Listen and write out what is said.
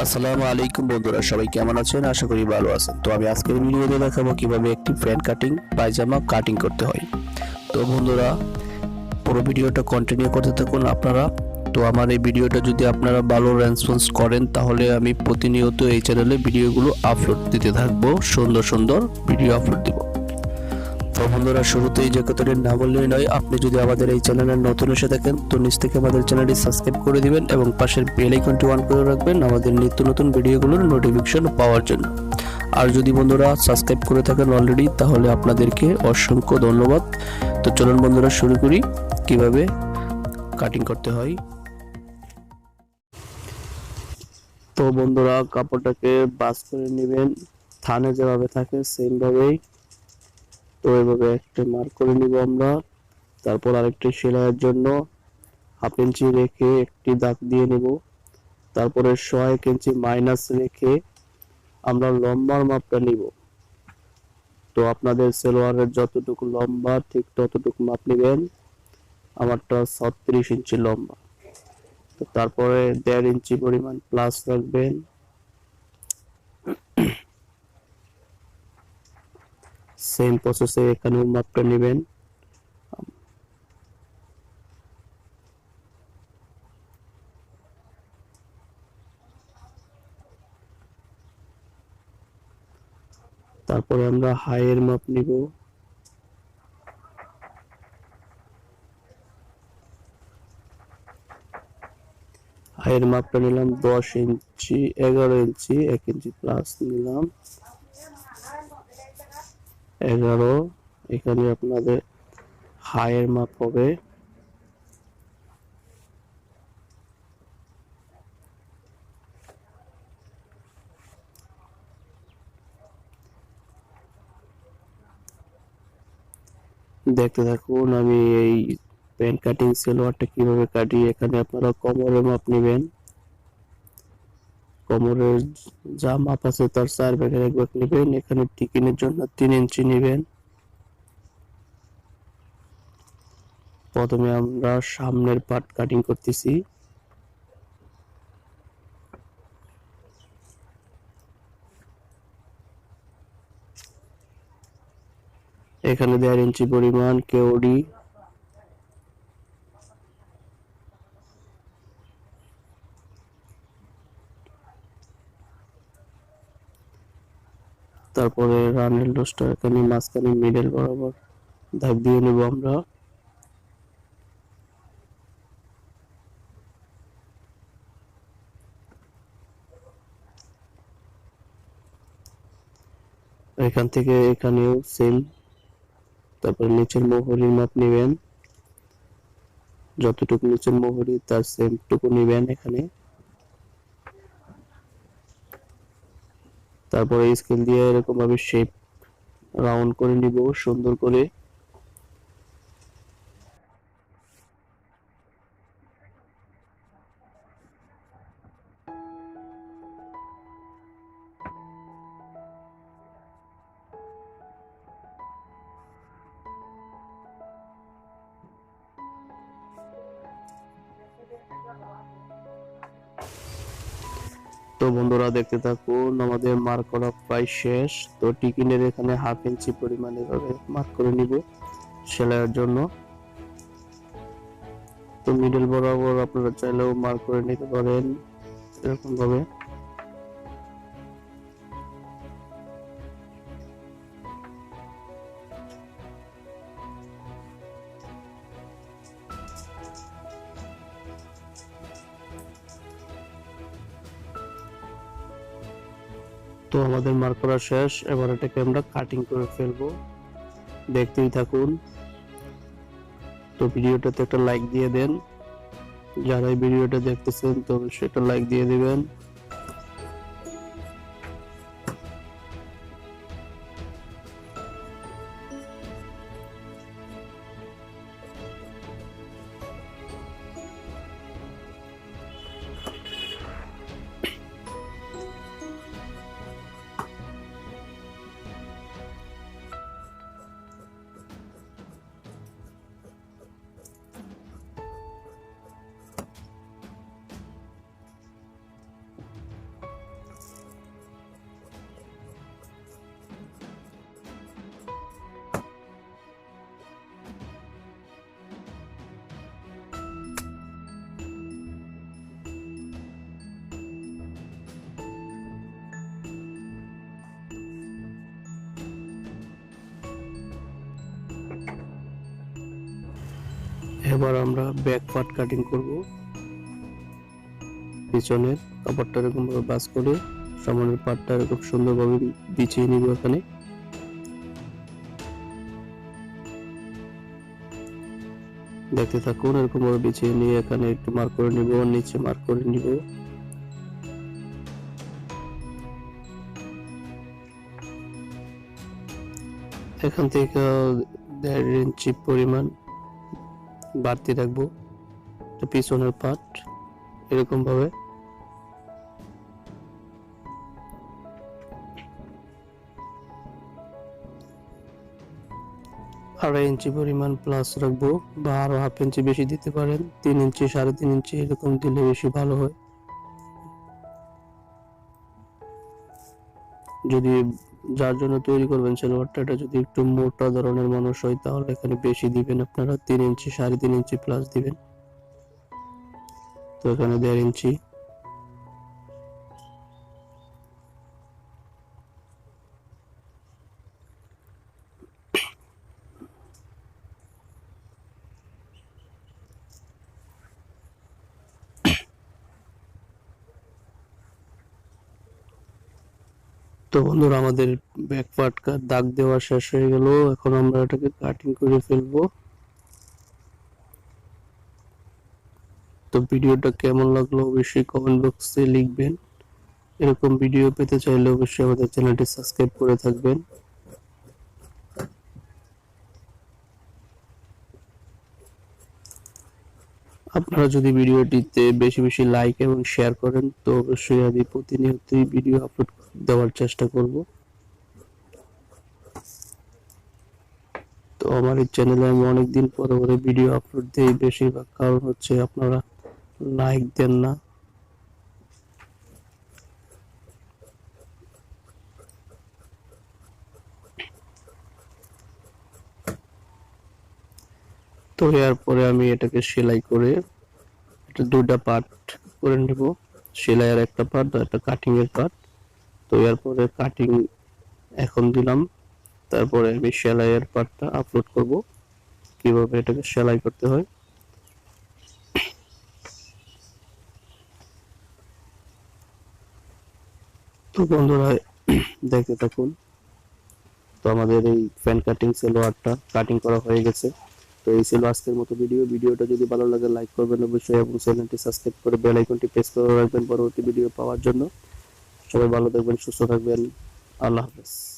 আসসালামু আলাইকুম বন্ধুরা, সবাই কেমন আছেন? আশা করি ভালো আছেন। তো আমি আজকের ভিডিওতে দেখাবো কিভাবে একটি প্যান্ট কাটিং পায়জামা কাটিং করতে হয়। তো বন্ধুরা, পুরো ভিডিওটা কন্টিনিউ করতে থাকুন আপনারা। তো আমার এই ভিডিওটা যদি আপনারা ভালো রেসপন্স করেন তাহলে আমি প্রতিনিয়ত এই চ্যানেলে ভিডিওগুলো আপলোড দিতে থাকবো, সুন্দর সুন্দর ভিডিও আপলোড দিব। তো বন্ধুরা, শুরুতেই যে কথাটি না বললেই নয়, আপনি যদি আমাদের এই চ্যানেলে নতুন এসে থাকেন তো নিচ থেকে আমাদের চ্যানেলটি সাবস্ক্রাইব করে দিবেন এবং পাশের বেল আইকনটি অন করে রাখবেন আমাদের নিত্য নতুন ভিডিওগুলোর নোটিফিকেশন পাওয়ার জন্য। আর যদি বন্ধুরা সাবস্ক্রাইব করে থাকেন অলরেডি তাহলে আপনাদেরকে অসংখ্য ধন্যবাদ। তো চলুন বন্ধুরা, শুরু করি কিভাবে কাটিং করতে হয়। তো বন্ধুরা, কাপড়টাকে ভাঁজ করে নেবেন, থানে যেভাবে থাকে সেম ভাবেই। তো এভাবে একটা মার্ক করে নিব আমরা। তারপর আরেকটি সেলাইয়ের জন্য 1/2 ইঞ্চি রেখে একটি দাগ দিয়ে নেব। তারপরে 1 ইঞ্চি মাইনাস রেখে আমরা লম্বার মাপটা নিব। তো আপনাদের সেলোয়ারের যতটুকু লম্বা ঠিক ততটুকু মাপ নেবেন। আমারটা 36 ইঞ্চি লম্বা। তো তারপরে 1.5 ইঞ্চি পরিমাণ প্লাস রাখবেন। সেম প্রসেসে এখানেও মাপটা নেবেন। তারপরে আমরা হাইয়ের মাপ নিব। হাইয়ের মাপটা নিলাম 10 ইঞ্চি, 11 ইঞ্চি, 1 ইঞ্চি প্লাস নিলাম 11। এখানে আপনাদের হাইয়ের মাপ হবে দেখতে থাকুন আমি এই প্যান্ট কাটিং সেলোয়ারটা কিভাবে কাটি। এখানে আপনারা কোমরের মাপ নেবেন। কোমরের যা মাপ আছে তার 4 ভাগের 1 ভাগ নেবেন। এখানে টিকিনের জন্য 3 ইঞ্চি নেবেন। প্রথমে আমরা সামনের পার্ট কাটিং করতেছি। এখানে 1.5 ইঞ্চি পরিমাণ কেওড়ি, তারপরে রানের লোসটা এখানে মাঝখানে মিডল বরাবর দাগ দিয়ে নেব আমরা। এখান থেকে এখানেও সেম। তারপরে নিচের মোহরির মাপ নেবেন, যতটুকু নিচের মোহরি তার সেম টুকু নেবেন এখানে। তারপরে স্কেল দিয়ে এরকম ভাবে শেপ রাউন্ড করে নিব সুন্দর করে। তো বন্ধুরা, দেখতে থাকুন আমাদের মার্ক করা প্রায় শেষ। তো টিকিনের এখানে 1/2 ইঞ্চি পরিমাণ এভাবে মার্ক করে নিব সেলাইয়ের জন্য। তো মিডল বরাবর আপনারা চাইলেও মার্ক করে নিতে পারেন এরকম ভাবে। তো আমাদের মার্ক করা শেষ, এবার এটাকে আমরা কাটিং করে ফেলবো, দেখতেই থাকুন। তো ভিডিওটাতে একটা লাইক দিয়ে দেন, যারা এই ভিডিওটা দেখতেছেন তো সেটা লাইক দিয়ে দিবেন। এবার আমরা ব্যাক পার্ট কাটিং করব। পিছনের কাপড়টা এরকম ভাবে ভাঁজ করে সামনের পার্টটা এরকম সুন্দরভাবে বিছিয়ে নিব। এখানে দেখতে থাকুন, এরকম ভাবে বিছিয়ে নিয়ে এখানে একটু মার্ক করে নিব, নিচে মার্ক করে নিব। এখান থেকে 1.5 ইঞ্চি পরিমাণ বাড়তি রাখবো পিছনের পার্ট এরকম ভাবে। আড়াই ইঞ্চি পরিমাণ প্লাস রাখবো, বা আরো হাফ ইঞ্চি বেশি দিতে পারেন, 3 ইঞ্চি 3.5 ইঞ্চি এরকম দিলে বেশি ভালো হয়। যদি যার জন্য তৈরি করবেন সেলোয়ারটা, এটা যদি একটু মোটা ধরনের মানুষ হয় তাহলে এখানে বেশি দিবেন, আপনারা 3 ইঞ্চি 3.5 ইঞ্চি প্লাস দিবেন। তো এখানে 1.5 ইঞ্চি। তো বন্ধুরা, আমাদের ব্যাক পার্ট দাগ দেওয়া শেষ হয়ে গেল। এখন আমরা এটাকে কাটিং করে ফেলবো। তো ভিডিওটা কেমন লাগলো অবশ্যই কমেন্ট বক্সে লিখবেন। এরকম ভিডিও পেতে চাইলে অবশ্যই আমাদের চ্যানেলটি সাবস্ক্রাইব করে থাকবেন। আপনারা যদি ভিডিওটিতে বেশি বেশি লাইক এবং শেয়ার করেন তো অবশ্যই আমি প্রতিনিয়তই ভিডিও আপলোড দেওয়ার চেষ্টা করব। তো আমার এই চ্যানেলে আমি অনেকদিন পরে পরে ভিডিও আপলোড দিই, বেশিরভাগ কারণ হচ্ছে আপনারা লাইক দেন না। তো এরপরে আমি এটাকে সেলাই করে এটা দুটো পার্ট করে নেব, সেলাইয়ের একটা পার্ট আর একটা কাটিং এর পার্ট। তো এরপরে কাটিং এখন দিলাম, তারপরে আমি সেলাইয়ের পার্টটা আপলোড করব, কিভাবে এটাকে সেলাই করতে হয়। তো বন্ধুরা দেখতে থাকুন। তো আমাদের এই ফ্যান কাটিং সেলোয়ারটা কাটিং করা হয়ে গেছে। তো এই ছিল আজকের মতো ভিডিওটা যদি ভালো লাগে লাইক করবেন অবশ্যই, এবং চ্যানেলটি সাবস্ক্রাইব করে বেল আইকনটি প্রেস করে রাখবেন পরবর্তী ভিডিও পাওয়ার জন্য। সবাই ভালো থাকবেন, সুস্থ থাকবেন। আল্লাহ হাফেজ।